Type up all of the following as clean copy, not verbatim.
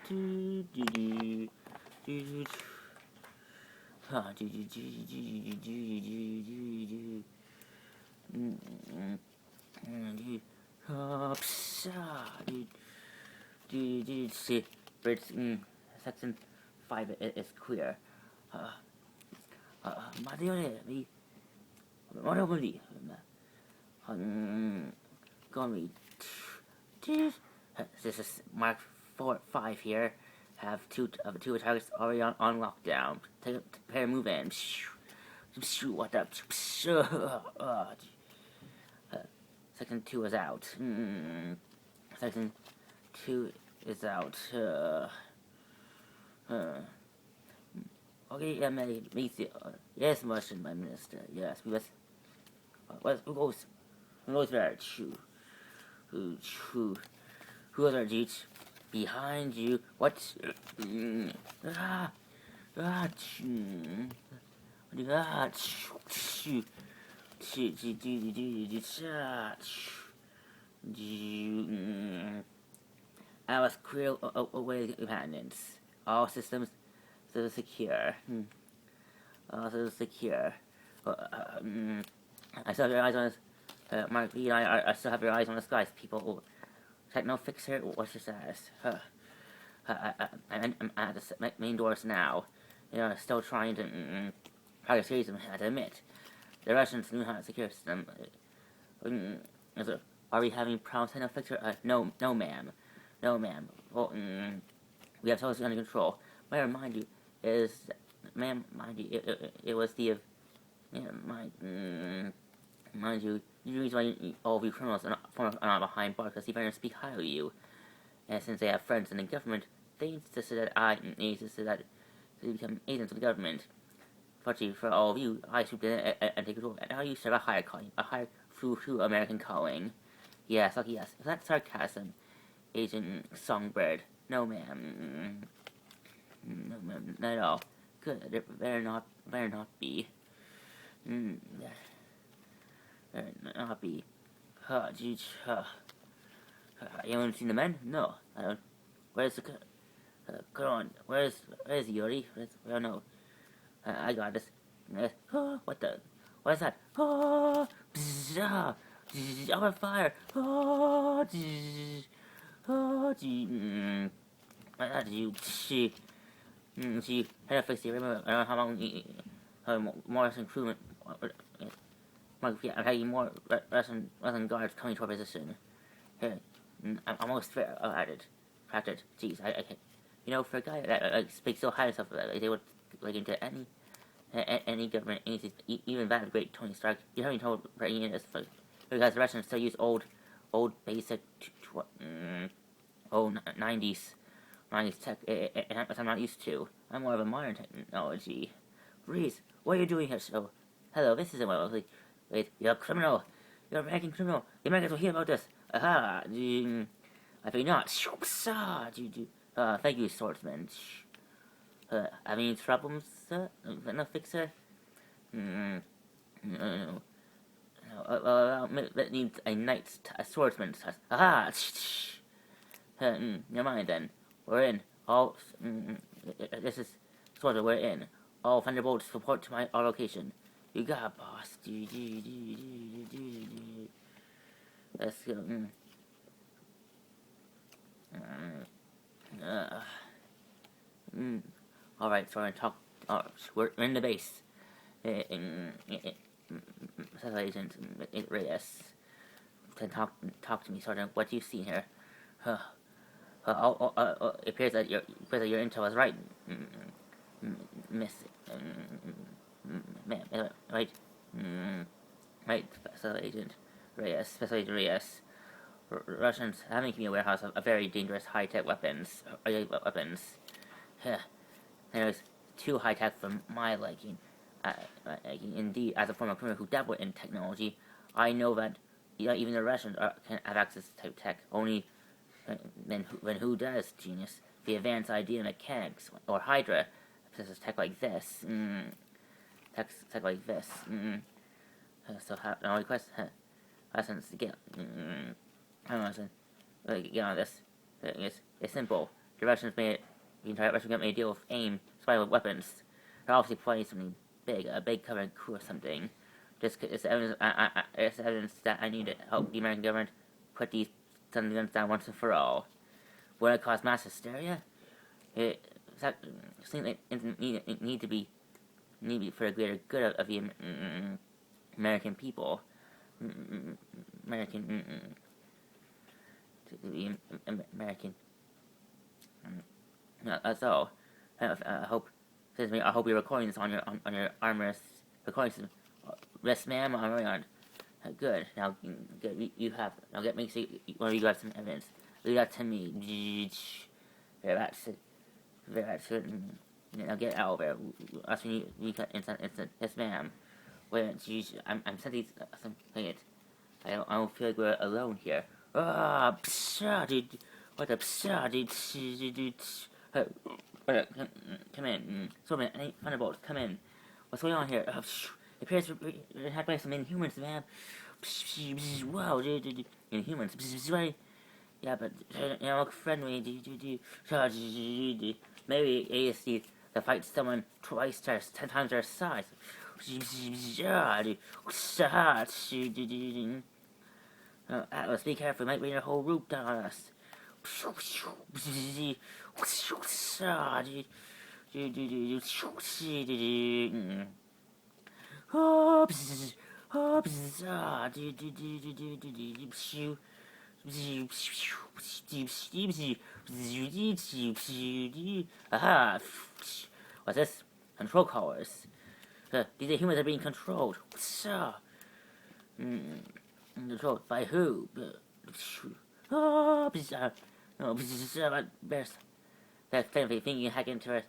See, bridge section 5 is clear. 마디오네 이 어려운리 gonna this is Mark 5 here. Have two targets already on lockdown. Prepare move in. What up? Second 2 is out. Second 2 is out. Okay, yes, Russian, my minister. Yes, we was. Who goes there? Who goes there, Jeets? Behind you. What? I was clear away the independence. All systems still secure. Still secure. I still have your eyes on this. Mark Lee and I still have your eyes on the skies, people. Techno fixer, what's your status? I'm at the main doors now. You know, still trying to try to seize them, I have to admit. The Russians knew how to secure them. Are we having problems, Techno fixer? No, ma'am. No, ma'am. Well, we have totally under control. May I remind you, it was the, mind you, the reason why all of you criminals are not behind bars because the veterans speak highly of you. And since they have friends in the government, they insisted that they become agents of the government. Fortunately for all of you, I swooped in and take control. And now you serve a higher calling, true American calling. Yes, lucky yes. Is that sarcasm, Agent Songbird? No, ma'am. No, ma'am, not at all. Good. There better not be. Not be. Geez. You haven't seen the men? No, I don't. Where's the come on? Where's Yuri? Oh no. I got this. What the? What is that? I'm on fire. She had to fix the remember. I don't know how long more improvement. I'm having more Russian guards coming to our position. Here, I'm almost fair at it. Practice. Jeez, I can't. You know, for a guy that speaks so high and stuff, they would into any government agencies, even that great Tony Stark. You haven't told bringing in this because the Russians still use old basic 90s tech, and I'm not used to. I'm more of a modern technology. Breeze, what are you doing here? So, hello, this isn't what I was like. Wait, you're a criminal. You're an American criminal. The Americans will hear about this. Aha! I think not. Thank you, swordsman. Having any problems, sir? No fixer? No. That needs a swordsman test. Aha! Never mind then. We're in. All. This is swordsman. We're in. All Thunderbolts report to our location. You got it, boss. Let's go. Alright, so we're gonna talk. We're in the base. Satellite Agent Reyes. Can talk to me, Sergeant. What do you see here? It appears that your intel is right, Miss. Right? Right, Special Agent Reyes. Russians have making me a warehouse of very dangerous high-tech weapons. There's too high-tech for my liking. Indeed, as a former criminal who dabbled in technology, I know that even the Russians can have access to tech. Only then who does, genius? The advanced idea mechanics or Hydra possesses tech like this. Tech like this. So now request lessons to get. Get on this. It's simple. the entire Russian government made a deal with AIM, spy weapons. They're obviously planning something big, a big covering coup or something. It's evidence that I need to help the American government put these sons of guns down once and for all. Will it cause mass hysteria? Something that need to be for the greater good of the American people. American. That's all. I hope you're recording this on your armorous recording system. Yes, ma'am. I'm really on. Good. Now, good. You have. Now get me. See, or you got some evidence. Leave that to me. That's it. That's it. Now get out of there. That's when you got instant. Yes, ma'am. Wait, geez, I'm sending something. I don't feel like we're alone here. Ah, dude. What the dude? Come in. So man, Thunderbolt, come in. What's going on here? It appears we're attacked by some Inhumans, man. Wow, dude. Inhumans, right? Yeah, but look friendly, maybe ASD to fight someone twice, 10 times their size. Atlas, be careful, might bring a whole root down on us. Aha! What's this? Control collars. These humans are being controlled. Controlled by who? There's that family thing you hack into it.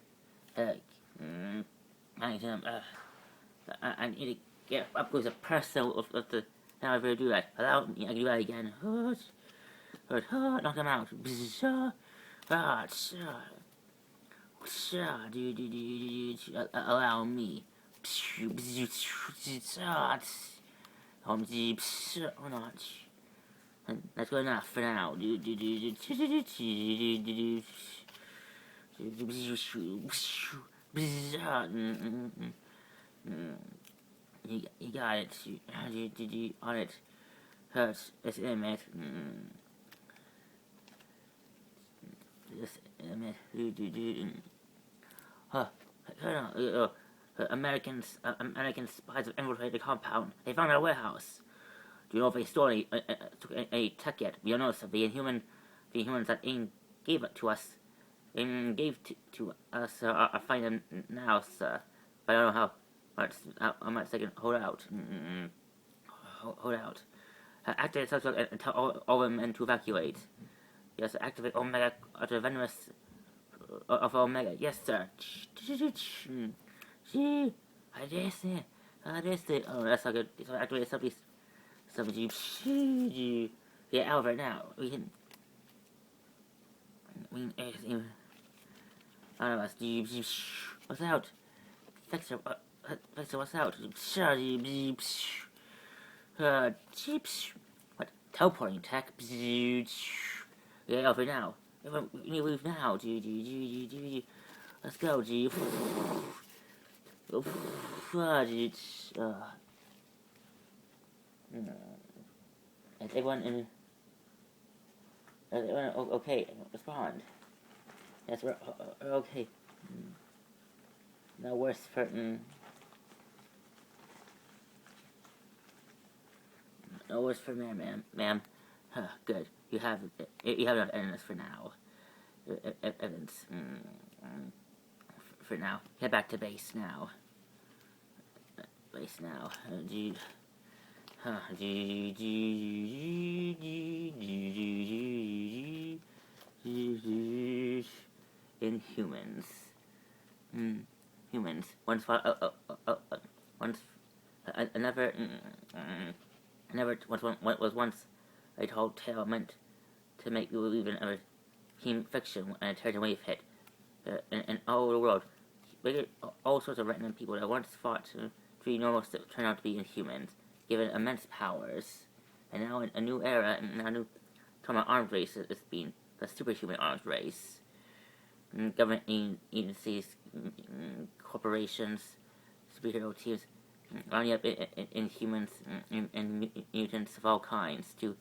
I need to get up close and personal of the. How I really do that. Allow me, I can do that again. Knock him out. Allow me. Or not. That's good enough for now. You got it. You on it. Hurts. It's image. This image. American spies have infiltrated the compound. They found our warehouse. Do you know if they stole any tech yet? We don't know. So the Inhumans that AIM gave it to us. AIM gave to us. I find them now, sir. But I don't know how much they can hold out. Hold out. Activate subject and tell all the men to evacuate. Yes, activate Omega after venomous of Omega. Yes, sir. I just it. Oh, that's not good. So activate somebody. Get out of it now. We can. I don't know. What's out? Fixer, what's out? What? Teleporting tech? Get over now. We need to move now. Let's go, G. Is everyone okay? Respond. Yes, we're okay. No worse for no worse for ma'am. Good. You have enough evidence for now. Evidence. For now. Head back to base now. Dude. Inhumans. Humans. Once a tall tale meant to make you believe in a team fiction and a terrible wave hit. In all over the world, all sorts of random people that once fought to be normal turn out to be Inhumans, given immense powers. And now a new era and a new arms race is being the superhuman arms race. government agencies, corporations, superhero teams, lining up Inhumans and mutants of all kinds to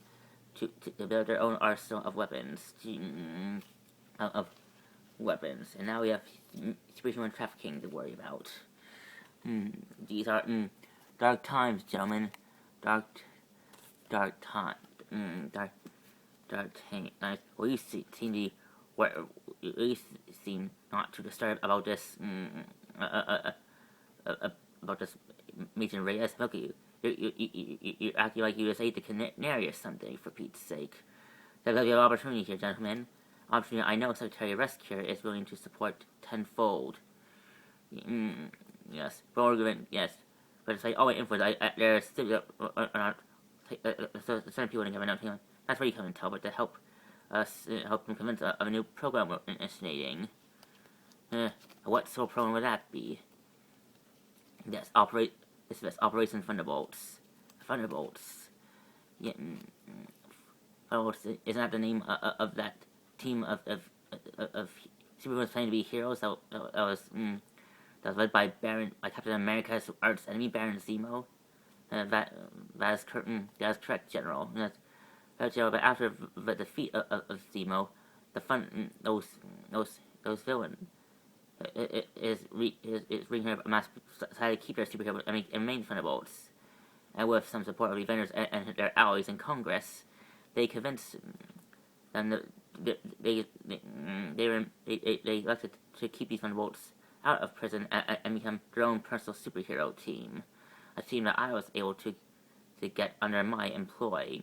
build their own arsenal of weapons. And now we have superhuman trafficking to worry about. These are dark times, gentlemen. Dark time. Dark times. Well, you seem not too disturbed about this. About this Major Ray. Look at you. You're acting like you just ate the canary or something, for Pete's sake. There's a opportunity here, gentlemen. Opportunity I know Secretary Rescue is willing to support tenfold. Yes. Yes. But it's like, oh, wait, info. There's still certain people didn't give enough. That's where you come and tell, but to help us, help them convince of a new program we're initiating. What sort of program would that be? Yes, this is Operation Thunderbolts. Thunderbolts. Yeah, Thunderbolts, isn't that the name of that team of superheroes planning to be heroes that was led by Captain America's arch enemy, Baron Zemo? That is correct, General. That's General. But after the defeat of Zemo, those villains is bringing a mass society to keep their superheroes and remain Thunderbolts. And with some support of the Avengers and their allies in Congress, they convinced them they elected to keep these Thunderbolts out of prison and become their own personal superhero team. A team that I was able to get under my employ.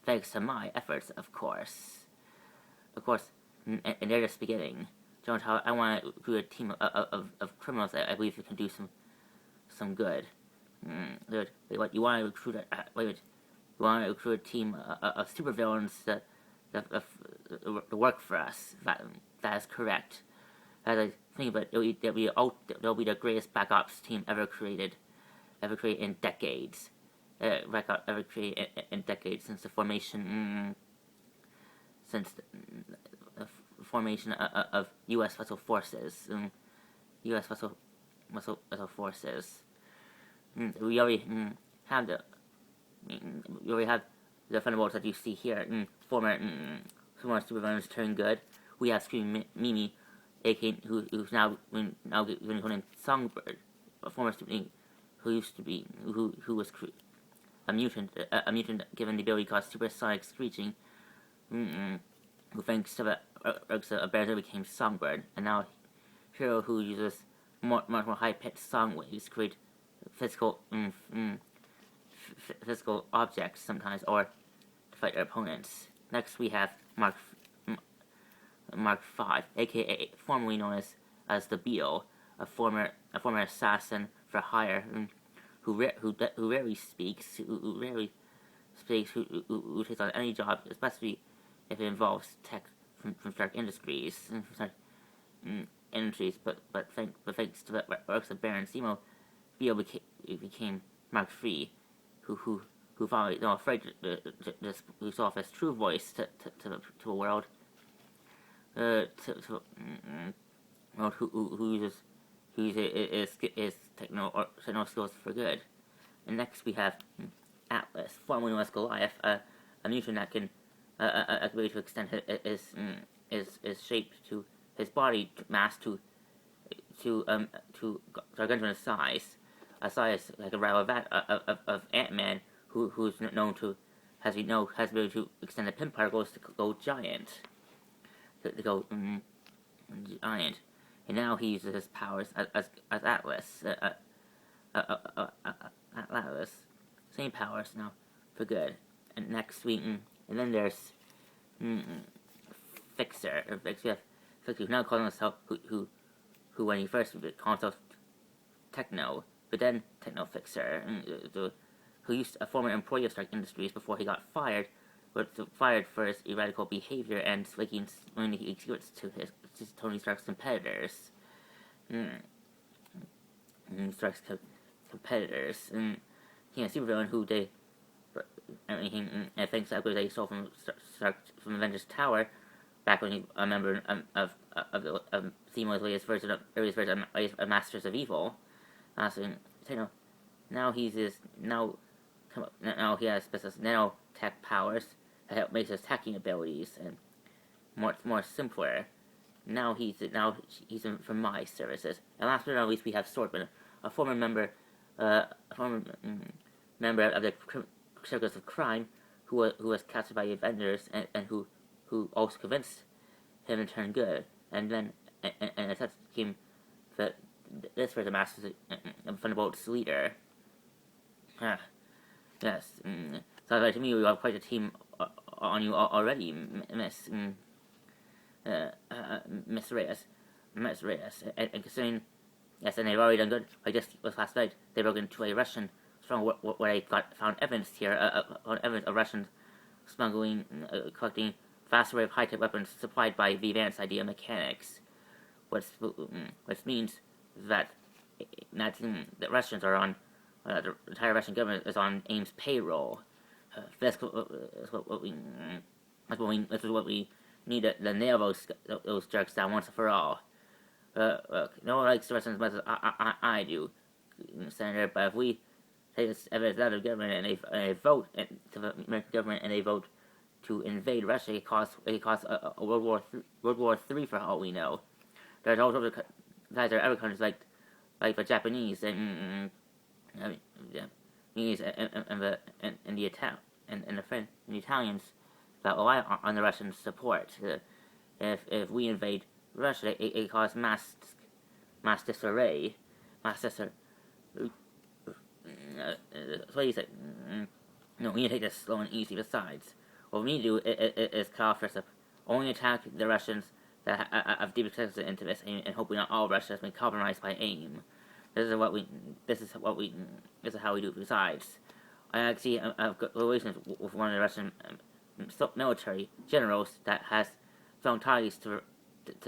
Thanks to my efforts, of course. And they're just beginning. Jones, how I want to recruit a team of criminals that I believe can do some good. What you want to recruit? You want to recruit a team of supervillains that work for us. That is correct. As I think about it, they'll be the greatest Black Ops team ever created in decades. Ever created in decades since the formation. The formation of U.S. Special Forces. U.S. Special Forces. We already have the Thunderbolts that you see here. Former supervillains turn good. We have Screaming Mimi, aka who's now named Songbird, a former student who was a mutant given the ability to cause supersonic screeching. Who thanks to a bear became Songbird, and now hero who uses much more high-pitched song waves to create physical objects sometimes, or to fight their opponents. Next we have Mark V, aka formerly known as the Beetle, a former assassin for hire, who rarely speaks, who takes on any job, especially if it involves tech from Stark Industries, but thanks to the works of Baron Zemo, Beetle became Mark III, who finally afraid to show off his true voice to the world, who uses his techno skills for good. And next we have Atlas, formerly known as Goliath, a mutant that can ability to extend his shape to his body mass to gargantuan size, a size like a rival of Ant-Man, who's known to, as we know, has the ability to extend the pin particles to go giant, giant, and now he uses his powers as Atlas, Atlas, same powers now for good. And next we and then there's Fixer, who now calls himself who when he first called himself Techno, but then Techno Fixer, who used a former employee of Stark Industries before he got fired, but fired for his erratic behavior and leaking secrets to Tony Stark's competitors. Stark's competitors, and he was a supervillain who and thanks to upgrades they stole from Avengers Tower, back when he a member of Zemo's latest version of Masters of Evil. So now now he has special nanotech powers that help make his attacking abilities and more simpler. Now he's from my services. And last but not least, we have Swordman, a former member member of the circus of crime who was captured by the Avengers and who also convinced him to turn good. And then and such came this for the Masters of Thunderbolt's leader. Yes. So to me, we have quite a team on you already, Miss Reyes. And considering, yes, and they've already done good. Like just last night, they broke into a Russian stronghold where they found evidence here, evidence of Russians smuggling, collecting vast array of high-tech weapons supplied by the advanced idea mechanics, which means that the Russians are on, the entire Russian government is on AIM's payroll. That's what we need to nail those jerks down once and for all. Look, no one likes the Russians as much as I do, Senator, but if we take this evidence out of the government and they vote to the American government and they vote to invade Russia, it costs a World War III for all we know. There's all sorts of guys are other countries like the Japanese and the French and the Italians that rely on the Russian support. If we invade Russia, it causes mass disarray. So he said, no, we need to take this slow and easy. Besides, what we need to do is cut off first up. Only attack the Russians that have deep interested into this, and hopefully not all Russia has been compromised by AIM. This is how we do it. Besides, I actually have got relations with one of the Russian military generals that has thrown ties to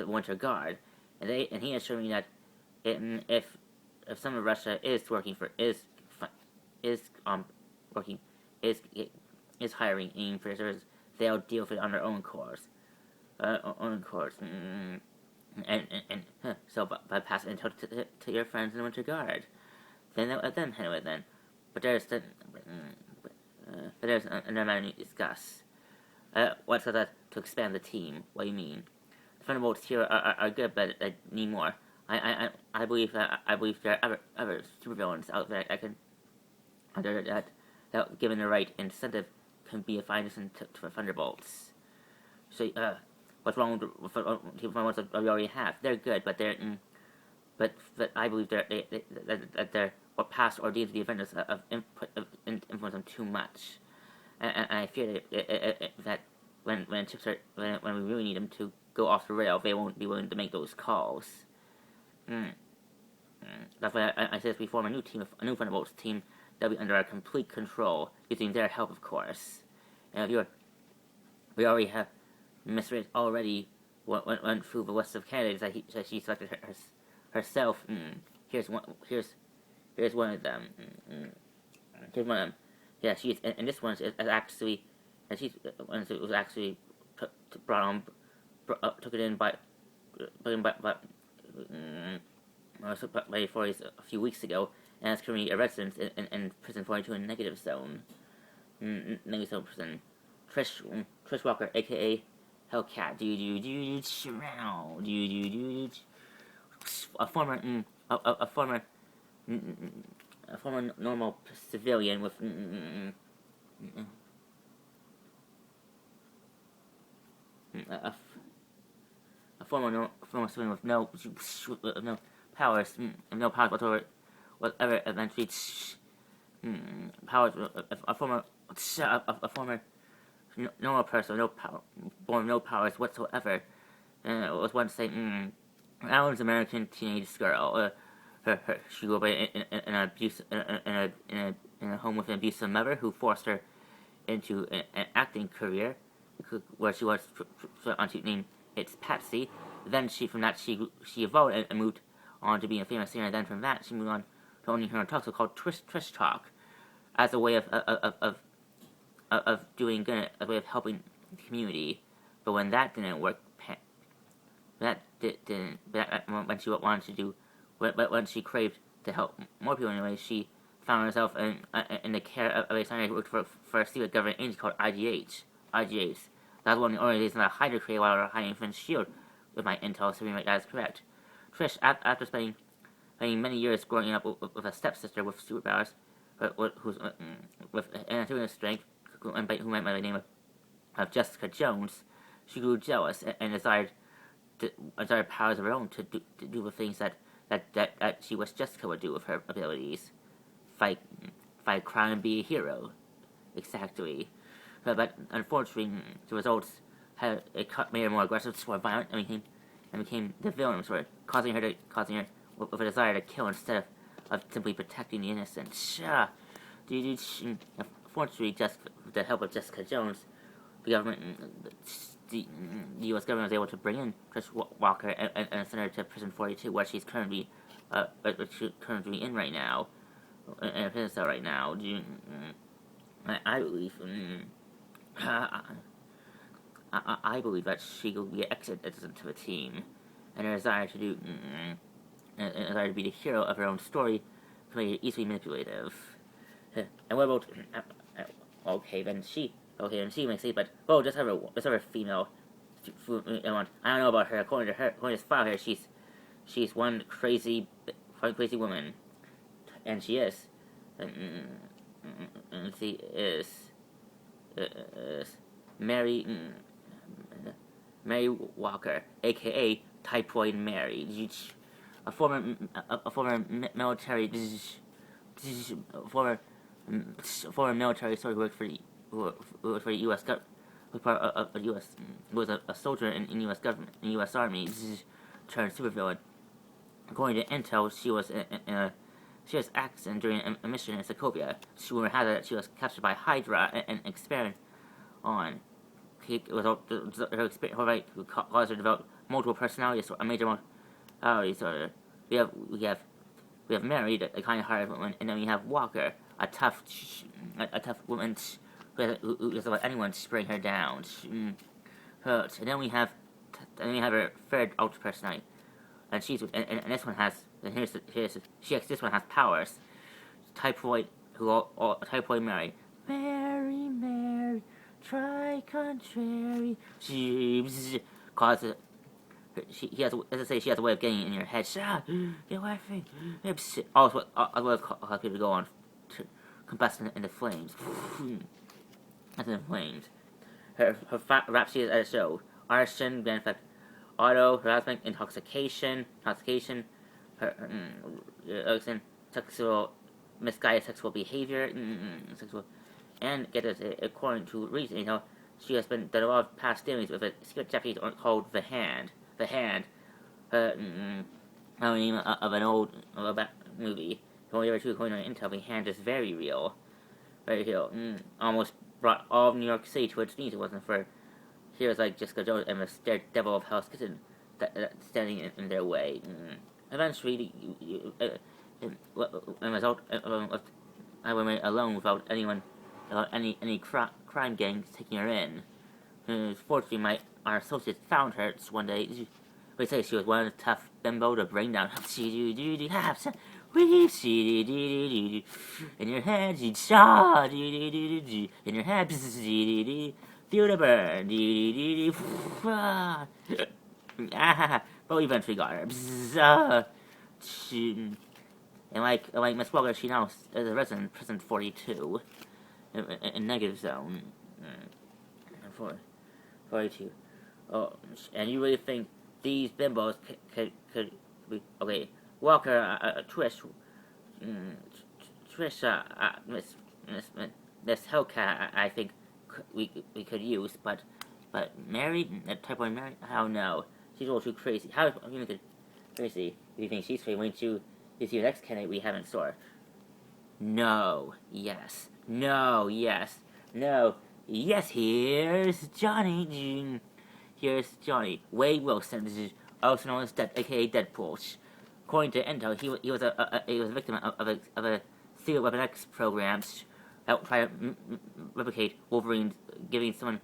Winter Guard, and he assured me that if some of Russia is hiring AIM for services, they'll deal with it on their own course. So bypass it to your friends in the Winter Guard. Then let them handle it then. But there's another matter to discuss. What's that to expand the team? What do you mean? The Thunderbolts here are good, but they need more. I believe there are other supervillains out there that given the right incentive can be a fine addition to the Thunderbolts. So what's wrong with the Thunderbolts that we already have? They're good, but but I believe they're past ordeals of the Avengers of influence them too much, and I fear that when we really need them to go off the rail, they won't be willing to make those calls. That's why I suggest we form a new new Thunderbolts team that'll be under our complete control, using their help, of course. And we already have Miss Reyes already went through the list of candidates that she selected herself. Here's one of them. Here's one of them. Yeah, and this one is actually, and it was actually took it in by authorities a few weeks ago, and is currently a resident in prison 42 in negative zone. Negative zone prison. Trish Walker, aka Hellcat, a former normal civilian with a former civilian with no powers, whatever eventually powers, a former normal person, born with no powers whatsoever, was once saying, Alan's American teenage girl. She grew up in a home with an abusive mother who forced her into an acting career, where she was onto name it's Patsy. Then she evolved and moved on to being a famous singer. Then from that she moved on to owning her own talk show called Trish Talk, as a way of doing good, as a way of helping the community. But when that didn't work, when she wanted to do, when she craved to help more people anyway, she found herself in the care of a scientist who worked for a secret government agency called IGH. IGH. That's one of the organizations that Hydra created while they were hiding from S.H.I.E.L.D. with my intel, so that is correct. Trish, after spending many years growing up with a stepsister with superpowers, who's with an strength, who went by the name of Jessica Jones, she grew jealous and desired powers of her own to do the things that she wished Jessica would do with her abilities. Fight crime and be a hero. Exactly. But unfortunately, the results made her more aggressive, more violent, and became the villain of the story, causing her with a desire to kill instead of simply protecting the innocent. Unfortunately, with the help of Jessica Jones, the U.S. government was able to bring in Chris Walker and send her to Prison 42, where she's currently in right now, in a prison cell right now. I believe. I believe that she will be exited to the team, and her desire to be the hero of her own story can make it easily manipulative. And what about? Okay, then she makes it, but just have a female. I don't know about her. According to this file here, she's one crazy woman, and she is. And she is Mary Walker, aka Typhoid Mary, a former military soldier who worked for the U.S. government, who was a soldier in U.S. government, in U.S. Army, turned supervillain. According to intel, she was in a serious accident during a mission in Sokovia. Rumor had it that she was captured by Hydra and experimented on. Her experience caused her to develop multiple personalities, a major personality disorder. We have Mary, a kind-hearted woman, and then we have Walker, a tough woman who doesn't let anyone bring her down. And then we have her third ultra personality, and this one has. And this one has powers. Typhoid Mary. Mary, try contrary. She causes. She has a way of getting in your head. Get away from me. Also, cause people to go on to combust in the flames. That's in the flames. Her rap sheet at a show. Arson, grand effect, auto, harassment, intoxication. Her misguided sexual behavior, and get this, according to reason, she has been done a lot of past dealings with a secret Japanese called the Hand. The Hand, name of an old movie. According to intel, the Hand is very real. Almost brought all of New York City to its knees. It wasn't for heroes like Jessica Jones and the Devil of Hell's Kitchen standing in their way. Eventually, I went alone without any crime gangs taking her in. Fortunately, our associates found her one day. They say she was one of the tough bimbo to bring down. In your head, in your head, feel the burn. But we eventually got her. And like Miss Walker, she now is a resident in prison 42, in negative zone. 42. Oh, and you really think these bimbos could be okay? Walker, Trish, Miss Hellcat, I think we could use, but Mary, type 1 Mary, I don't know. She's a little too crazy. How you think crazy? Do you think she's crazy? Wait to see the next candidate we have in store. No. Yes. No. Yes. No. Yes. Here's Johnny. Here's Johnny Wade Wilson. This is also known as aka Deadpool. According to intel, he was a victim of a secret Weapon X program that tried to replicate Wolverine giving someone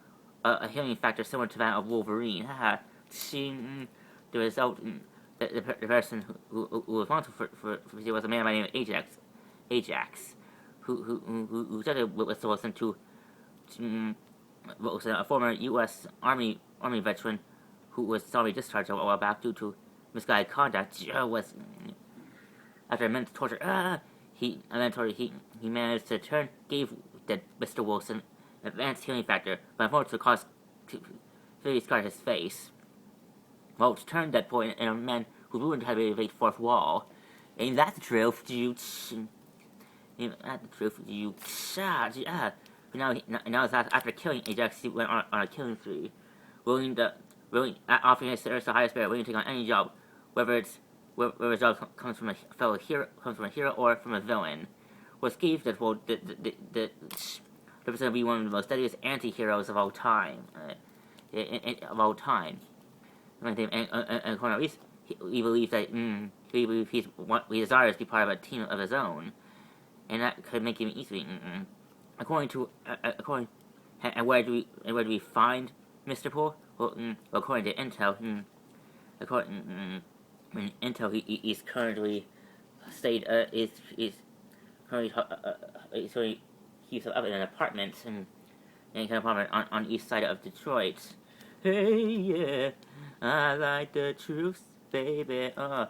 a healing factor similar to that of Wolverine. Haha. The result, the person who was responsible for was a man by the name of Ajax, who started with Wilson to was a former U.S. Army veteran who was sorry discharged a while back due to misguided conduct. Was after immense torture, he managed to gave Mr. Wilson an advanced healing factor, but unfortunately caused serious scar his face. Well, it turned Deadpool into a man who ruined how to evade fourth wall. Ain't that the truth? Ain't that the truth? But now after killing Ajax, he went on a killing spree, willing offering his service to the highest bidder, willing to take on any job, whether the job comes from a hero or from a villain. What gave Deadpool the represent to be one of the most deadliest anti-heroes of all time. And according to Reese, he believes that he desires to be part of a team of his own, and that could make him easily. And where do we find Mr. Poole? Well, according to Intel, he's currently he's up in an apartment on the east side of Detroit. Hey, yeah, I like the truth, baby. I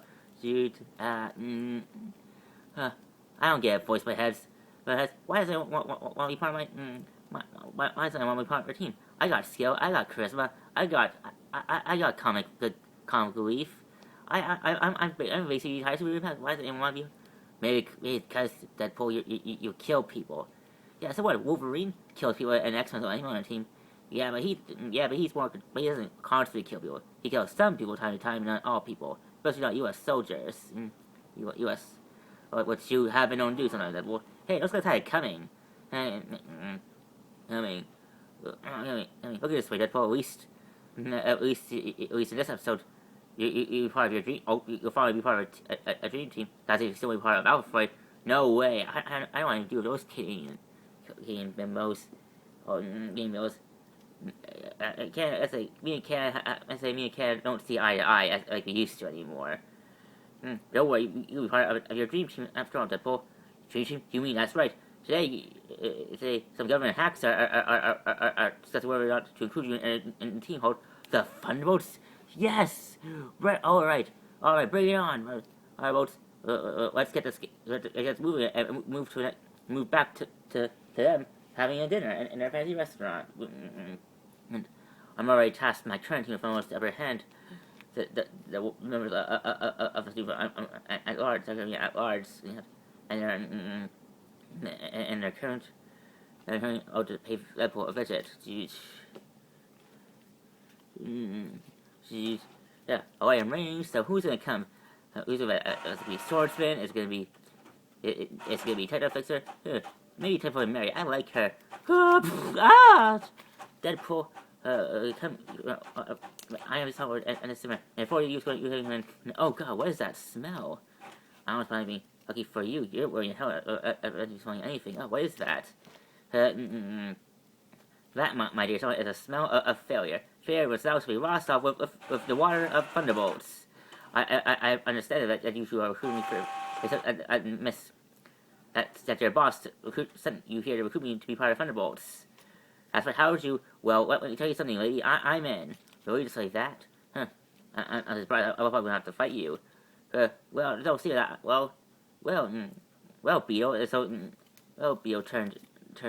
don't get it, voice by heads. But why does anyone want to be part of why does anyone want to be part of your team? I got skill, I got charisma, I got comic relief. I'm basically tired to be repelled. Why does anyone want to be? Maybe because Deadpool, you kill people. Yeah, so what? Wolverine kills people and X-Men or anyone on a team. He doesn't constantly kill people. He kills some people time to time, not all people, especially not U.S. soldiers. U.S. What you have been known to do sometimes. That well, hey, those guys had it coming. I mean, look at this way, Deadpool. At least in this episode, you're part of your dream. Oh, you'll probably be part of a dream team. That's if you're still be part of Alpha Flight. No way. I don't want to do those game bimbos. Game bimbos. Me and Ken don't see eye to eye like we used to anymore. Don't worry, you'll be part of your dream team after all, Deadpool. Dream team? You mean that's right? Today, some government hacks are discussing whether or not to include you in the team called the Thunderbolts. Yes, right. All right, bring it on. All right, bolts. Let's get moving and move back to them having a dinner in their fancy restaurant. And I'm already tasked my current team with almost upper hand. The members of the team at large, they're going to be at large, and their current, to pay Deadpool a visit. Jeez. Yeah. Oh, I am ranged. So who's gonna come? Who's gonna? It's gonna be Swordsman. It's gonna be Techno Fixer. Maybe Techno Mary. I like her. Deadpool. Come. I am somewhere and it's similar. And for you, oh god, what is that smell? I don't find me lucky for you. You're wearing hell at smelling anything. Oh, what is that? That, my dear son, is a smell of failure. Failure was supposed to be lost off with the water of Thunderbolts. I understand that you are recruiting me for. I miss that your boss sent you here to recruit me to be part of Thunderbolts. That's right. How would you? Well, let me tell you something, lady. I'm in. Really, just like that? Huh? I'm surprised. I'm probably gonna have to fight you. Well, don't see that. Well, Beetle. So, Beetle turned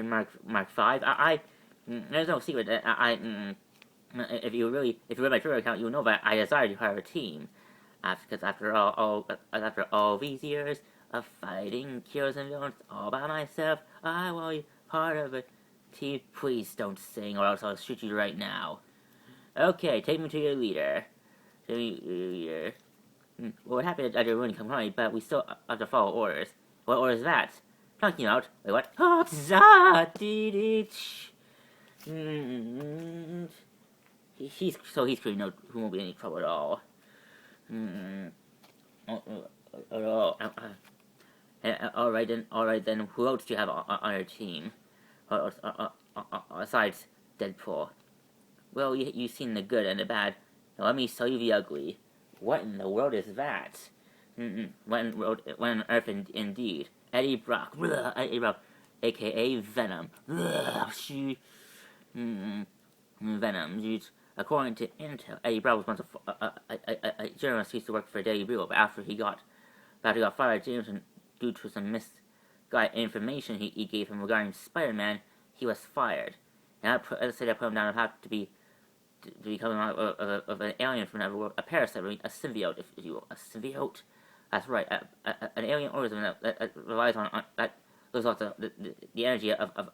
Mark 5. There's no secret that if you read my Twitter account, you'll know that I desire to be part of a team. Because after all these years of fighting heroes and villains all by myself, I want to be part of a team. Please don't sing, or else I'll shoot you right now. Okay, take me to your leader. Well, what happened at your ruin company, but we still have to follow orders. What order is that? Talking about? Wait, what? He's pretty no, who won't be in any trouble at all. Alright then, who else do you have on your team? Besides Deadpool? Well, you've seen the good and the bad. Now let me show you the ugly. What in the world is that? What on earth indeed? Eddie Brock. Eddie Brock, a.k.a. Venom. Venom. According to Intel, Eddie Brock was once a journalist who used to work for Daily Bureau, but after he got fired, Jameson, due to some misguided information he gave him regarding Spider-Man, he was fired. And let's say that put him down the path to become of an alien from another world, a parasite, a symbiote, if you will, a symbiote. That's right, an alien organism that relies on that lives off the energy of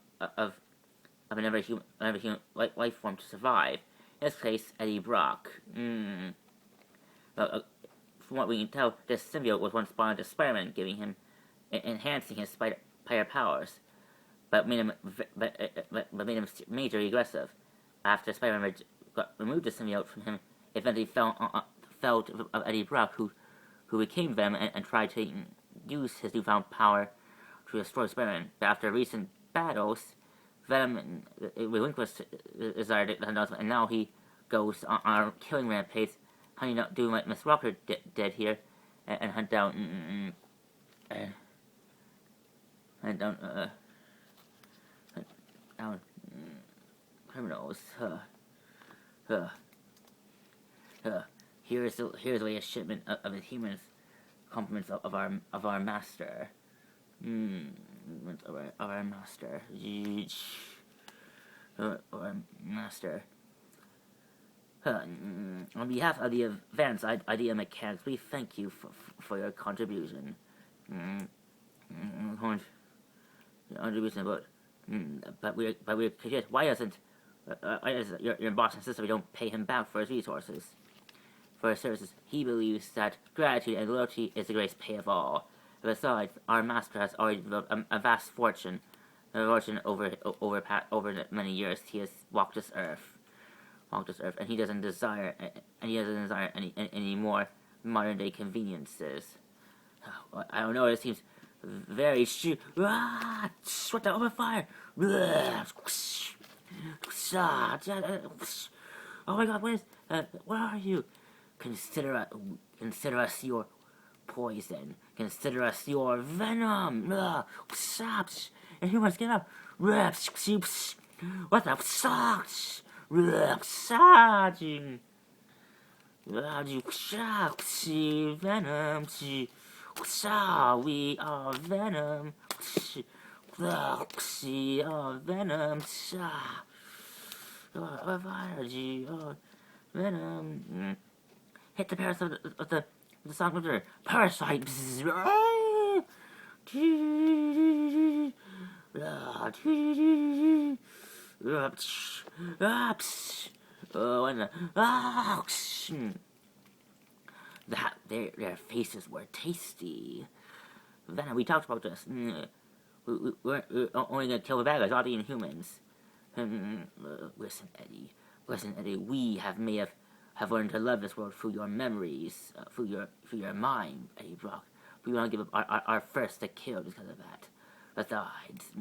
another human life form to survive. In this case, Eddie Brock. Well, from what we can tell, this symbiote was once bonded to Spider-Man, enhancing his spider powers, but made him majorly aggressive. After Spider-Man removed the symbiote from him, it eventually fell to Eddie Brock, who became Venom and tried to use his newfound power to destroy Spider-Man. But after recent battles, Venom relinquished his desire to announcement, and now he goes on a killing rampage, doing what Miss Walker did here, and hunt down criminals. Here's a shipment of the humans, compliments of our master. Of our master. Our master. On behalf of the advanced idea mechanics, we thank you for your contribution. But we're curious, why doesn't your boss insist that we don't pay him back for his resources, for his services? He believes that gratitude and loyalty is the greatest pay of all. Besides, our master has already developed a vast fortune over many years. He has walked this earth, and he doesn't desire any more modern day conveniences. I don't know. It seems very what the open fire! Oh my God! Where are you? Consider us your poison. Consider us your venom. And he wants to get up. What the sucks? Venom. We are Venom. We are Venom. Venom. Hit the parasite of the song with her. Parasite. Oh, and their faces were tasty. Venom, we talked about this. We're only gonna kill the bad guys, not the Inhumans. Listen, Eddie. We have learned to love this world through your memories, through your mind, Eddie Brock. We want to give up our first to kill because of that. Besides,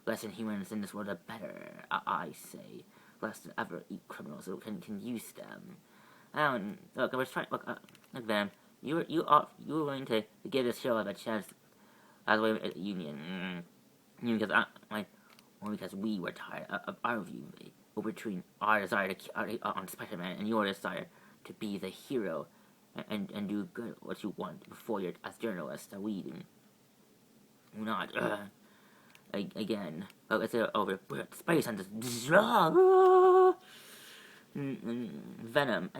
less Inhumans in this world are better, I say. Less than ever eat criminals so can use them. Look, I was trying. Look, Venom. You were willing to give this hero a chance as a way of union. Because we were tired of arguing between our desire on Spider-Man and your desire to be the hero and do good what you want before you're as journalists that we do not. Again, let's say over. We're at space and just Venom.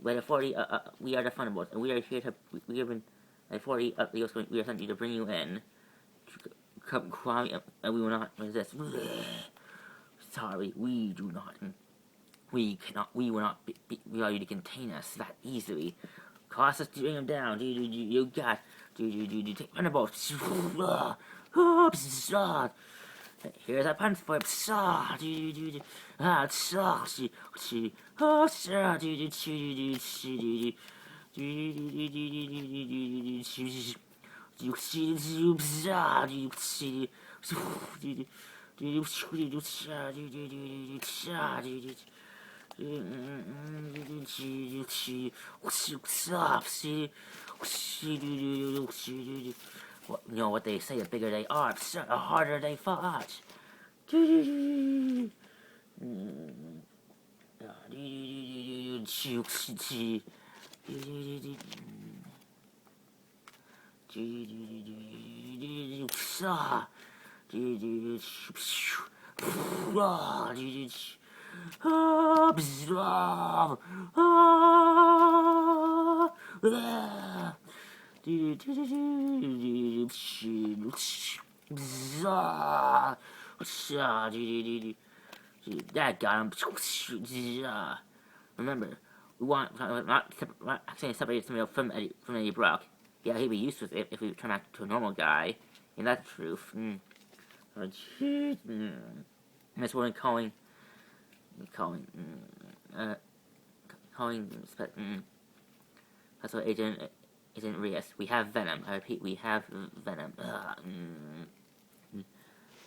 We're 40. We are the Thunderbolts, and we are here to. We have been at 40. We are sent you to bring you in. Come, and we will not resist. Sorry, we do not. We cannot. We will not allow you to contain us that easily. Cost us to bring them down. You got. Take Thunderbolts. Here's a punch for him. What they say, the bigger they are, the harder they fight. That got him. Remember, we want not separate somebody from Eddie Brock. Yeah, he'd be useless if we turn back to a normal guy. And that's the truth. That's what I'm calling. That's what Agent Reyes. We have Venom. I repeat, we have Venom.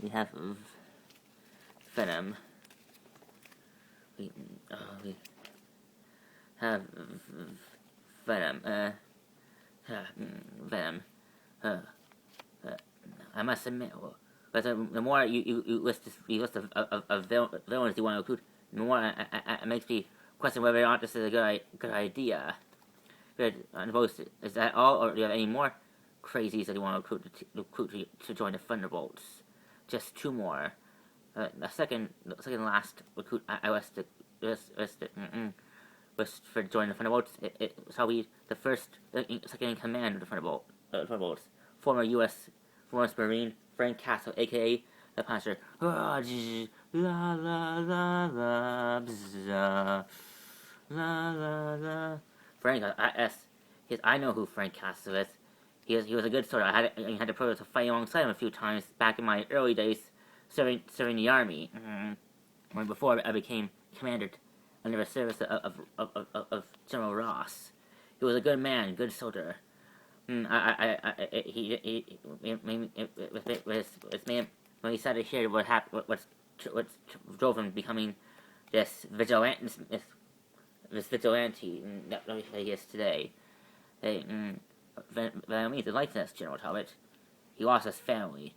We have Venom. We have Venom. Venom. I must admit, but the more you list of villains you want to recruit, the more it makes me question whether or not this is a good idea. Is that all, or do you have any more crazies that you want to recruit to join the Thunderbolts? Just 2 more. The second last recruit I listed was for joining the Thunderbolts. It was probably the second in command of the Thunderbolts. Former U.S. Marine Frank Castle, aka the Punisher. La la la la la la. Frank, I know who Frank Castle is. He was a good soldier. I had the privilege to fight alongside him a few times back in my early days serving the army. When before I became commander under the service of General Ross. He was a good man, good soldier. When he started to hear what drove him becoming this vigilante that he is today. The likeness, General Talbot. He lost his family.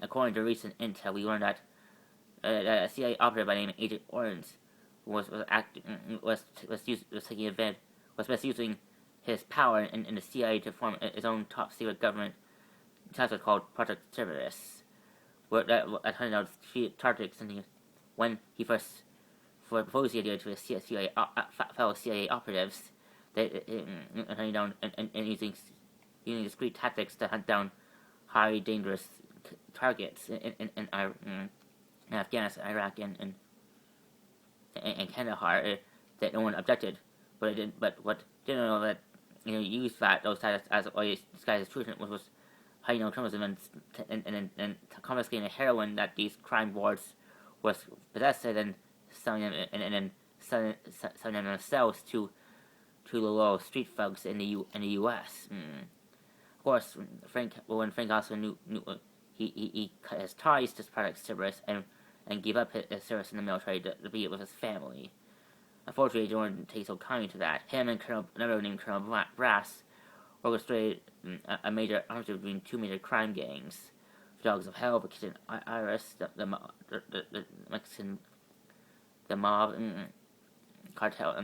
According to recent intel, we learned that a CIA operative by the name of Agent Orange was misusing his power in the CIA to form his own top secret government task force called Project Cerberus, where that hunted out targets when he first proposed the idea to his fellow CIA operatives. They hunting down and using discreet tactics to hunt down highly dangerous targets in Afghanistan, Iraq, and Kandahar that no one objected. But what didn't know that used those tactics as a way to disguise his truth was hiding on criminals and confiscating the heroin that these crime lords was possessed and selling them and selling them themselves to the local street thugs in the U.S. Of course, when Frank also knew he cut his ties to Project Cerberus and gave up his service in the military to be with his family. Unfortunately, Jordan didn't take so kindly to that. Him and another named Colonel Brass orchestrated a major conflict between 2 major crime gangs: the Dogs of Hell, the Kitchen Iris, the Mexican, the mob, cartel,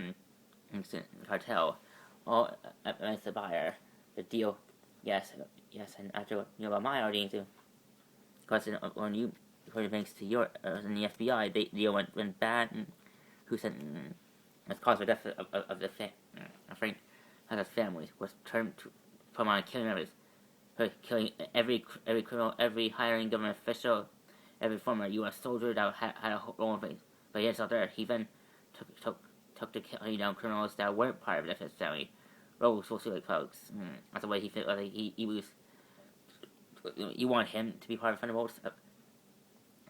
cartel, all against the buyer. The deal, yes, and after about my audience, because according thanks to your in the FBI, the deal went bad. Who said the cause of death of the Frank and his family was turned from on killing others, killing every criminal, every hiring government official, every former U.S. soldier that had a role in things. But yes, out there, he then took to killing down criminals that weren't part of his family, rogues, socialite folks. That's the way he felt. Like he was. You want him to be part of Thunderbolts?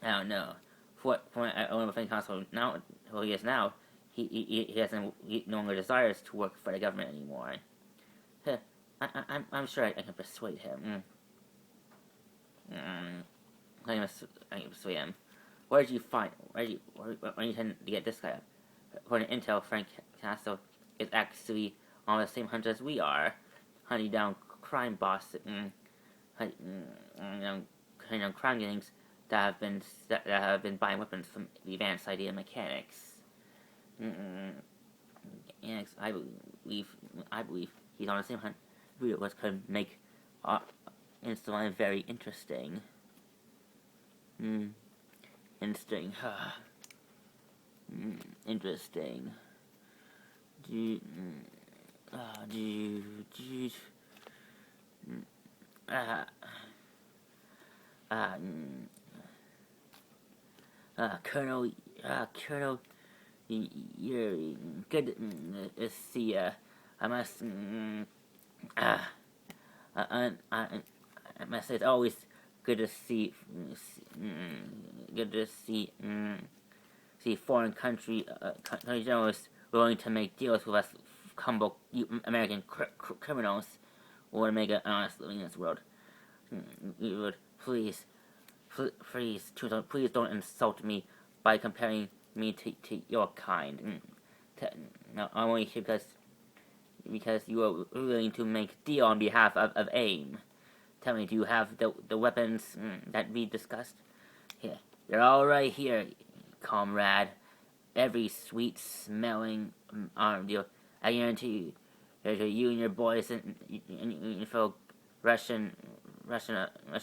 I don't know. For I don't know if Council now, who he is now, he no longer desires to work for the government anymore. I'm sure I can persuade him. I can persuade him. Where do you intend to get this guy? According to intel, Frank Castle is actually on the same hunt as we are, hunting down crime bosses, hunting down crime gangs that have been buying weapons from the advanced idea mechanics. Yes, I believe he's on the same hunt. What could make Instaline very interesting. Interesting. Interesting. Colonel, you're good to see ya. I must, I must say it's always good to see foreign country generals willing to make deals with us humble American criminals or to make an honest living in this world. You would please don't insult me by comparing me to your kind. No, I'm only here because you are willing to make a deal on behalf of AIM. Tell me, do you have the weapons that we discussed? Here, they're all right here, comrade. Every sweet-smelling arm deal. I guarantee you and your boys and your fellow Russian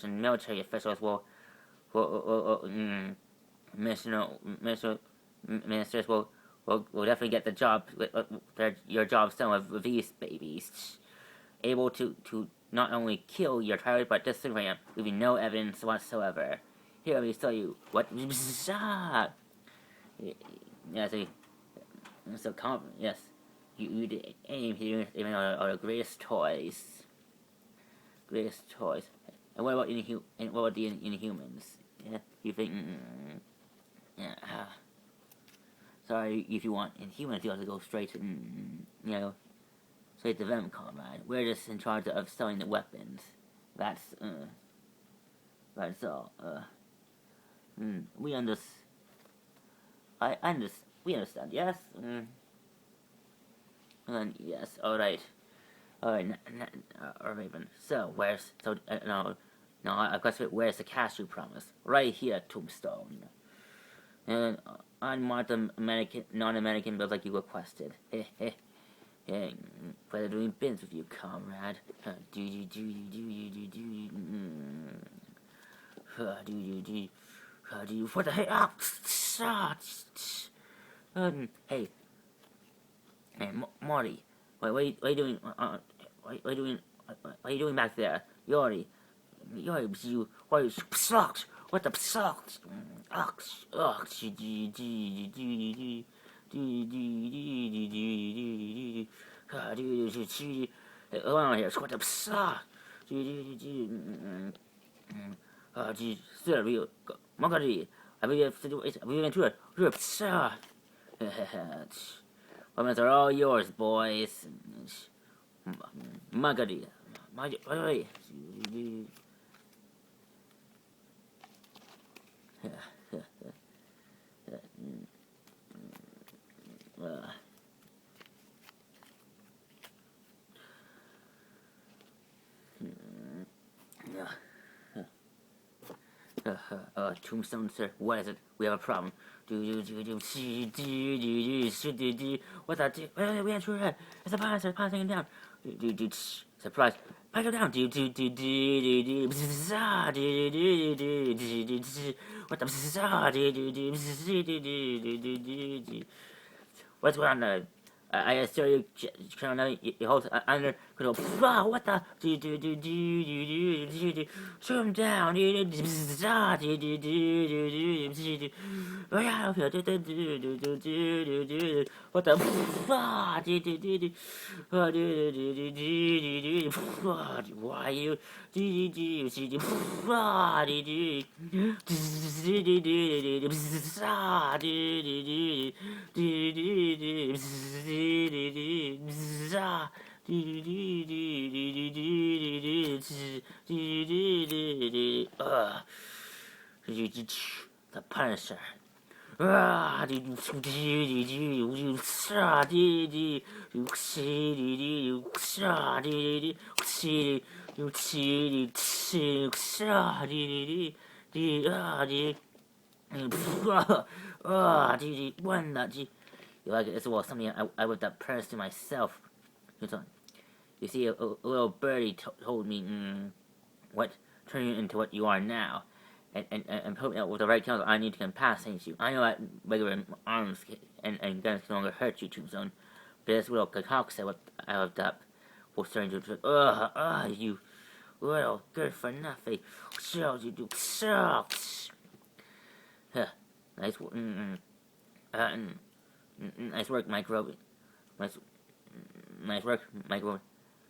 military officials ministers will definitely get the job, your job done with these babies. Able to not only kill your target, but disintegrate them, leaving no evidence whatsoever. Here, let me tell you what. Yes, yes. You did AIM here, even are the greatest toys. Greatest toys. And what about the Inhumans? Yeah, you think? Yeah. Sorry if you want Inhumans, you have to go straight to straight to them, comrade. We're just in charge of selling the weapons. That's all. We understand. We understand. Yes. Yes. All right. Raven. So where's the cash you promised? Right here, Tombstone. And unmarked non-American bills like you requested. Pleasure doing business with you, comrade. What the heck? Hey, Marty, what are you doing? What are you doing back there? Yori, what are you sucked? What the sucked? Here, squat up, Sir, Monkey, I believe into it. Weapons are all yours, boys. Monkey, Tombstone, sir. What is it? We have a problem. What's that? We have your head. It's a pilot, sir. Pilot taking down. Surprise. Pilot down. What the? What's going on there? I assure you, Colonel, you hold under control. What the? Shoot him down. What the? Why you? The Punisher. When the you like it as well? Something I would have prayers to myself. You see, a little birdie told me what turned you into what you are now, and put me out with the right counsel. I need to compensate you. I know that regular arms and guns can no longer hurt you, Tombstone, but this little concoction what I left up will turn you to you little good for nothing. You do nice, nice work, Micro. Nice, nice work, Micro.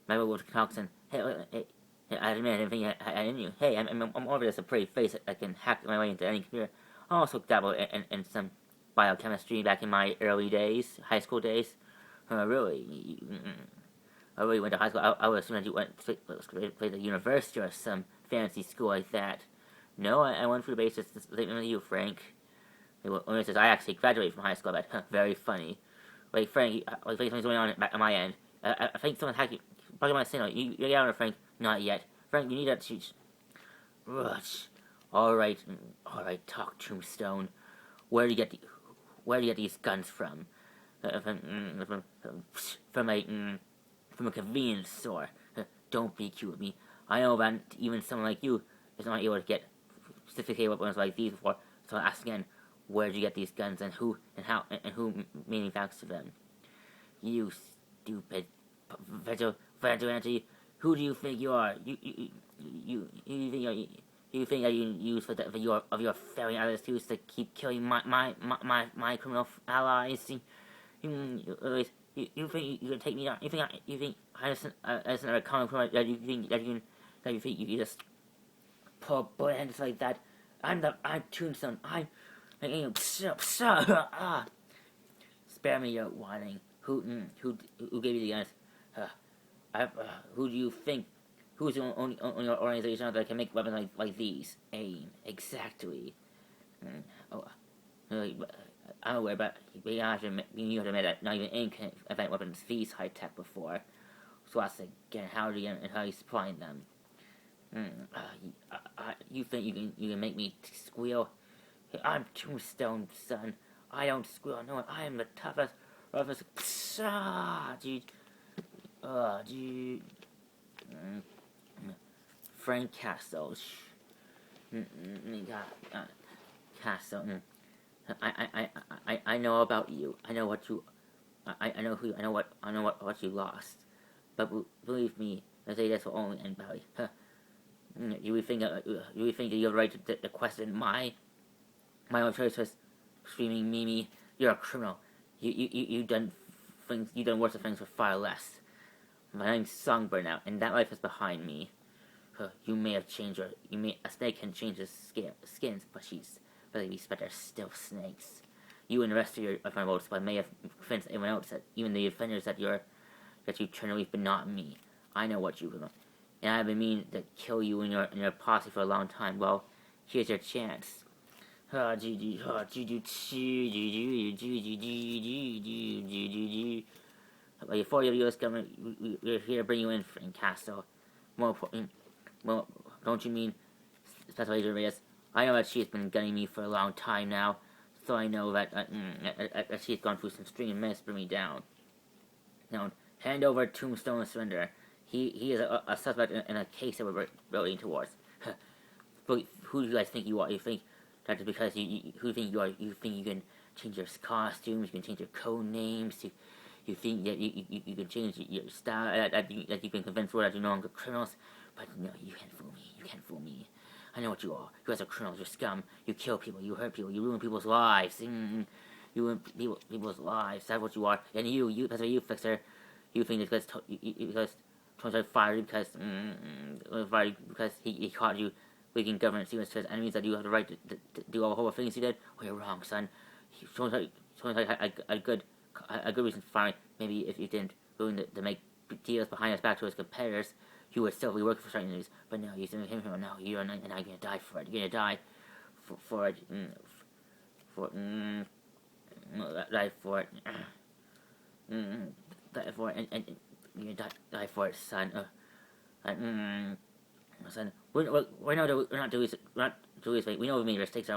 Micro with concoction. Hey, I admit I didn't think I didn't you. Hey, I'm over this a pretty face. I can hack my way into any computer. I also dabbled in some biochemistry back in my early days, high school days. Really, I really went to high school. I would assume that you went to play the university or some fancy school like that. No, I went through the basis statement with you, Frank. When says I actually graduated from high school, but very funny. Wait, Frank, like something's going on back on my end. I think someone hacked you. Probably my signal. You get out of Frank. Not yet. Frank, you need that to... Alright, talk, Tombstone. Where do you get these guns from? From a convenience store. Don't be cute with me. I know that even someone like you is not able to get sophisticated weapons like these before. So I ask again, where do you get these guns and who manufactures them? You stupid vigilante. Who do you think you are? You think that you use of your failing attitudes to keep killing my criminal allies? You think you can take me down? You think I as a common criminal that you think you can just pull a bullet and just like that? I'm Tombstone. Spare me your whining. Who gave you the guns? Who do you think? Who's the only organization that can make weapons like these? AIM. Exactly. I'm aware, but you have to admit that not even AIM can invent weapons these high tech before. So I ask again, how are you supplying them? You think you can make me squeal? I'm Tombstone, son. I don't squeal. No, I am the toughest, roughest. Dude. Dude. Frank Castle. Castle. I know about you. I know what you. I know who. I know what you lost. But believe me, I say this will only end badly. You would think that you have a right to question my own choices, screaming Mimi, you're a criminal. You done worse things for far less. I'm sunburned out, and that life is behind me. You may have changed a snake can change its skins, but they're still snakes. You and the rest of my votes, but may have convinced anyone else that even the offenders that you turn to leave, but not me. I know what you want, and I've been meaning to kill you and your posse for a long time. Well, here's your chance. But before the U.S. government, we're here to bring you in, Frank Castle. More important, well, don't you mean Special Agent Reyes? I know that she's been gunning me for a long time now, so I know that she's gone through some string and mess to bring me down. Now, hand over Tombstone and surrender. He is a suspect in a case that we're building towards. But who do you guys think you are? You think that just because who do you think you are? You think you can change your costumes, you can change your code names, you think that you can change your style, that you can convince the world that you're no longer criminals. But no, you can't fool me. You can't fool me. I know what you are. You guys are criminals. You're scum. You kill people. You hurt people. You ruin people's lives. You ruin people's lives. That's what you are. And that's what you, Fixer. You think because Tony's fired because he caught you leaking government secrets to his enemies, that you have the right to do all the horrible things you did? Well, you're wrong, son. Tony's had a good reason for firing. Maybe if you didn't willing to make deals behind his back to his competitors, you would still be working for certain news. But no, you said him. No, you're not going to die for it. You're going to die for it. for die for it, die for it, and you die for it, son. Son, we're not doing this. We know we made mistakes.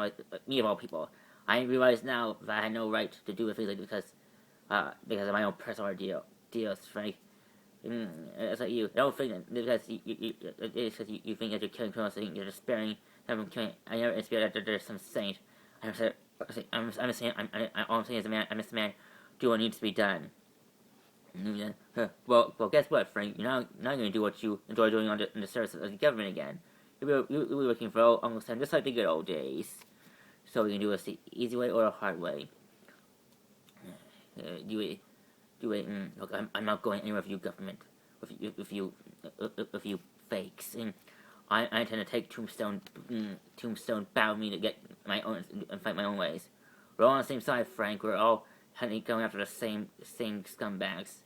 Me of all people. I realize now that I had no right to do things like this because of my own personal deals, Frank. It's like you. I don't think that because it's because you think that you're killing criminals, so you're just sparing them from killing. I never inspired that there's some saint. I'm saying all I'm saying is I'm just a man. Do what needs to be done. Well, guess what, Frank? You're now going to do what you enjoy doing in the service of the government again. You'll be working for Uncle Sam just like the good old days. So we can do this the easy way or the hard way. Do it. Look, I'm not going anywhere with you, government. With you fakes. I intend to take Tombstone, bow me to get my own and fight my own ways. We're all on the same side, Frank. We're all going after the same scumbags.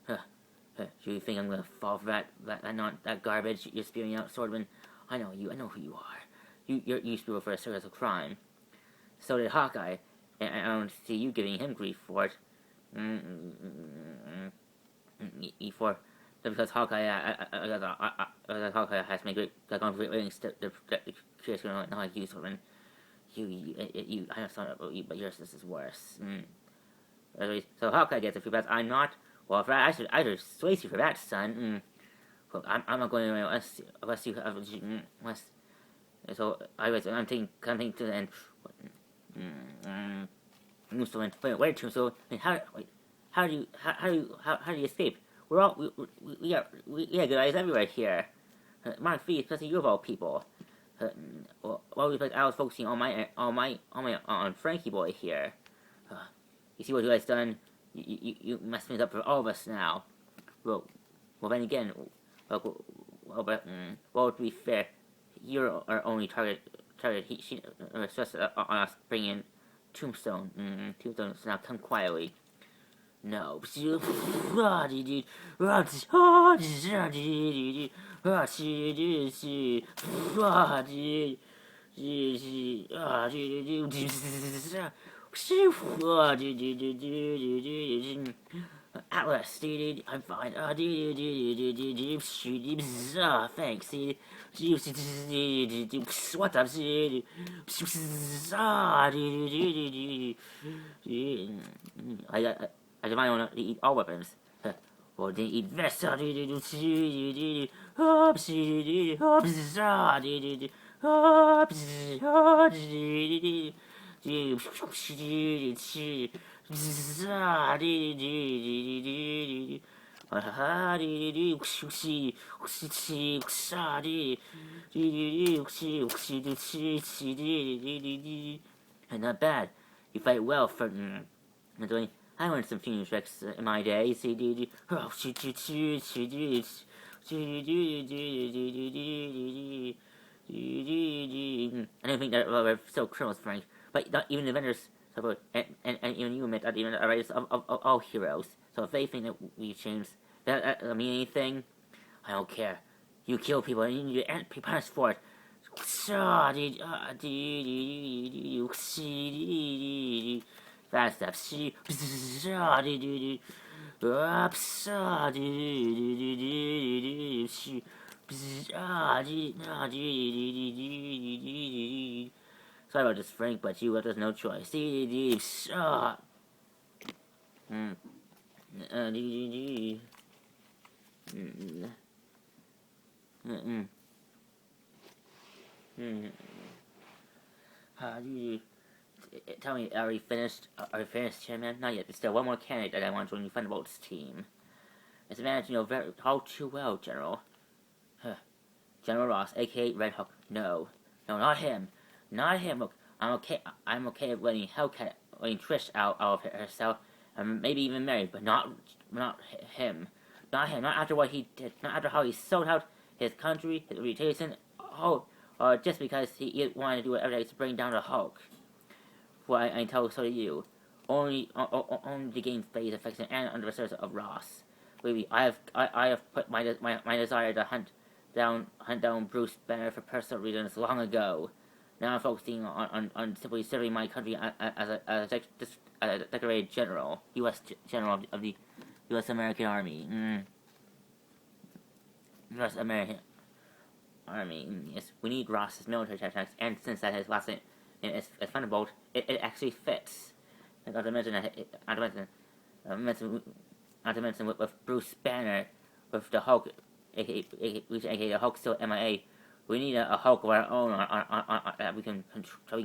Do you think I'm gonna fall for that garbage you're spewing out, Swordman? I know you. I know who you are. You spew for a serious crime. So did Hawkeye, and I don't see you giving him grief for it. Because Hawkeye, Hawkeye has made great ratings. The curious not like you, Swordman. I just thought about you, but yours is worse. So Hawkeye gets a few bats. I'm not. Well, I should sway you for that, son. Look, I'm not going anywhere unless you have. So I'm thinking to the end. Tombstone. Wait, Tombstone. How do you escape? We got good eyes everywhere here. Mark V, especially you of all people. Because I was focusing on Frankie boy here. You see what you guys done? You messed things up for all of us now. Well, then again, to be fair, you're our only target. She stressed on us bringing in Tombstone. Tombstone, so now come quietly. No. Atlas, I'm fine. Thanks. What up? I demand want to eat all weapons. Well, they eat this. Not bad. You fight well for. I learned some fusion tricks in my day. I don't think that we're still criminals, Frank. But not even the Avengers, and even you admit that even the writers of all heroes. So if they think that we changed, that mean anything? I don't care. You kill people and you be punished for it. Fast step. Sorry about this, Frank, but you left us no choice. Tell me, are we finished? Chairman? Not yet. There's still one more candidate that I want to join the Thunderbolts team. As a man, you know all too well, General. General Ross, aka Red Hulk. No, not him. Look, I'm okay with letting Trish out of herself, and maybe even Mary, but not him. Not him. Not after what he did. Not after how he sold out his country, his reputation. Just because he wanted to do whatever it takes to bring down the Hulk. Well, I tell so do you. Only to gain phase affection and under the service of Ross. Baby, I have put my desire to hunt down Bruce Banner for personal reasons long ago. Now I'm focusing on simply serving my country as a decorated general, U.S. General of the U.S. American Army. U.S. American Army. Yes, we need Ross's military tactics, and since that his last name is Thunderbolt, it actually fits. Not to mention, with Bruce Banner, with the Hulk, aka the Hulk still MIA. We need a Hulk of our own that we can control,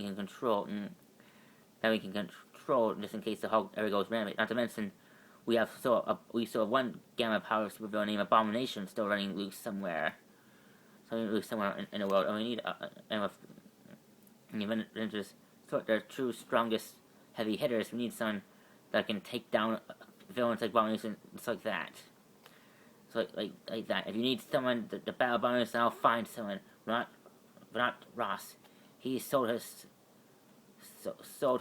just in case the Hulk ever goes rampant. Not to mention, we saw one Gamma Power supervillain named Abomination still running loose somewhere. In the world, and we need Avengers sort their true strongest heavy hitters. We need someone that can take down villains like Abomination, just like that. So like that. If you need someone to battle Abomination, I'll find someone. But not Ross. He's sold to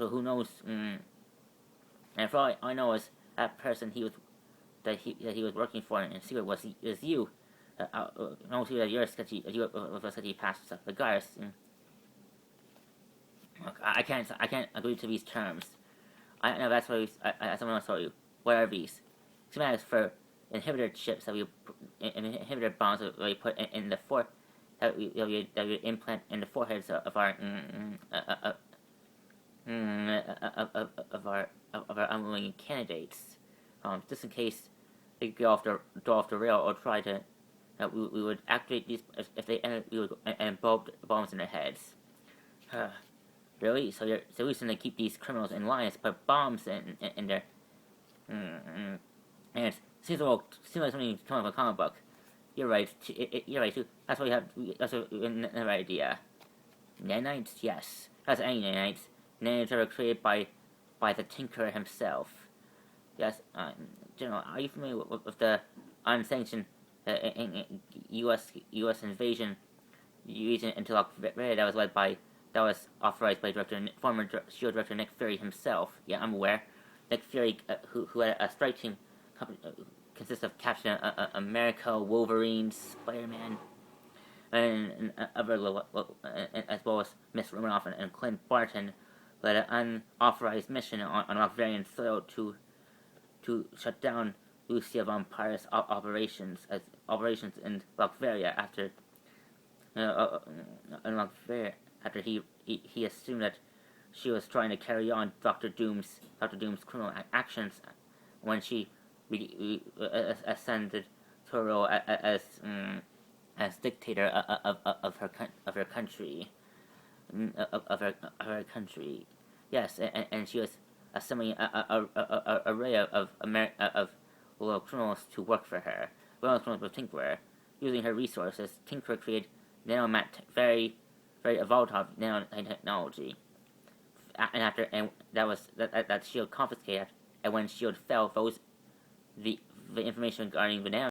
who knows. And for all I know, is that person he was working for in secret was you. No, see that you're sketchy. You with a sketchy past stuff. The guys. Look, I can't agree to these terms. I know that's why someone else told you. What are these? Schematics for inhibitor chips that inhibitor bombs that we put in the that we implant in the foreheads of our unwilling candidates, just in case they go off the rail or try to. We would activate these if they enter. We would and bulb bombs in their heads. Really? So the reason they keep these criminals in line is to put bombs in their. And it seems like something come out of a comic book. You're right. You're right too. That's why we have. That's another idea. Nanites, yes. That's any nanites. Nanites are created by the Tinkerer himself. Yes. General, are you familiar with the unsanctioned U.S. invasion using Interlock Ray that was authorized by former SHIELD director Nick Fury himself? Yeah, I'm aware. Nick Fury, who had a strike team consists of Captain America, Wolverine, Spider-Man, and other as well as Miss Romanoff and Clint Barton, led an unauthorized mission on Latvian soil to shut down Lucia von Pyrus operations in Latveria after he assumed that she was trying to carry on Doctor Doom's criminal actions when she ascended to a role as dictator of her country. Yes, and she was assembling a array of criminals to work for her. Well, criminals with Tinkerer. Using her resources, Tinkerer created very evolved nanotechnology. And that Shield confiscated. And when Shield fell, the information regarding the